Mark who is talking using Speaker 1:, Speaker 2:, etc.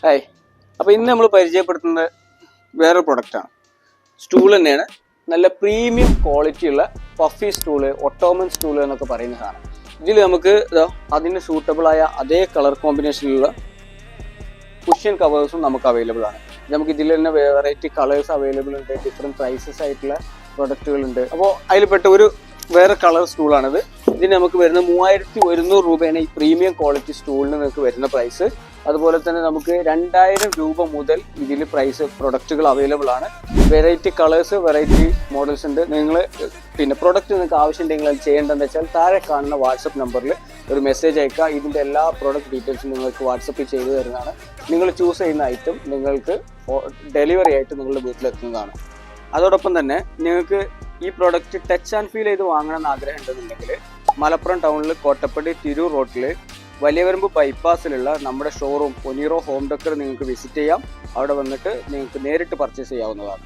Speaker 1: Hi, അപ്പോൾ ഇന്ന് നമ്മൾ പരിചയപ്പെടുത്തുന്നത് വേറൊരു പ്രൊഡക്റ്റാണ്. സ്റ്റൂൾ തന്നെയാണ്. നല്ല പ്രീമിയം ക്വാളിറ്റി ഉള്ള പഫി സ്റ്റൂള്, ഒട്ടോമൻ സ്റ്റൂള് എന്നൊക്കെ പറയുന്ന സാധനം. ഇതിൽ നമുക്ക് അതിന് സൂട്ടബിളായ അതേ കളർ കോമ്പിനേഷനിലുള്ള കുഷ്യൻ കവേഴ്സും നമുക്ക് അവൈലബിൾ ആണ്. നമുക്ക് ഇതിൽ തന്നെ വെറൈറ്റി കളേഴ്സ് അവൈലബിൾ ഉണ്ട്, ഡിഫറെൻറ്റ് പ്രൈസസ് ആയിട്ടുള്ള പ്രൊഡക്റ്റുകളുണ്ട്. അപ്പോൾ അതിൽപ്പെട്ട ഒരു വേറെ കളർ സ്റ്റൂളാണിത്. ഇതിന് നമുക്ക് വരുന്ന 3100 രൂപയാണ് ഈ പ്രീമിയം ക്വാളിറ്റി സ്റ്റൂളിന് നിങ്ങൾക്ക് വരുന്ന പ്രൈസ്. അതുപോലെ തന്നെ നമുക്ക് 2000 രൂപ മുതൽ ഇതിൽ പ്രൈസ് പ്രൊഡക്റ്റുകൾ അവൈലബിൾ ആണ്. വെറൈറ്റി കളേഴ്സ്, വെറൈറ്റി മോഡൽസ് ഉണ്ട്. നിങ്ങൾ പ്രൊഡക്റ്റ് നിങ്ങൾക്ക് ആവശ്യമുണ്ടെങ്കിൽ അത് ചെയ്യേണ്ടതെന്ന് വെച്ചാൽ താഴെ കാണുന്ന വാട്സപ്പ് നമ്പറിൽ ഒരു മെസ്സേജ് അയക്കുക. ഇതിൻ്റെ എല്ലാ പ്രോഡക്റ്റ് ഡീറ്റെയിൽസും നിങ്ങൾക്ക് വാട്സപ്പിൽ ചെയ്തു തരുന്നതാണ്. നിങ്ങൾ ചൂസ് ചെയ്യുന്ന ഐറ്റം നിങ്ങൾക്ക് ഡെലിവറി ആയിട്ട് നിങ്ങളുടെ വീട്ടിലെത്തുന്നതാണ്. അതോടൊപ്പം തന്നെ നിങ്ങൾക്ക് ഈ പ്രോഡക്റ്റ് ടച്ച് ആൻഡ് ഫീൽ ചെയ്ത് വാങ്ങണമെന്ന് ആഗ്രഹം ഉണ്ടെന്നുണ്ടെങ്കിൽ മലപ്പുറം ടൗണിൽ കോട്ടപ്പടി തിരൂർ റോഡിൽ വലിയവരമ്പ് ബൈപ്പാസിലുള്ള നമ്മുടെ ഷോറൂം ഒനീറോ ഹോം ഡെക്കർ നിങ്ങൾക്ക് വിസിറ്റ് ചെയ്യാം. അവിടെ വന്നിട്ട് നിങ്ങൾക്ക് നേരിട്ട് പർച്ചേസ് ചെയ്യാവുന്നതാണ്.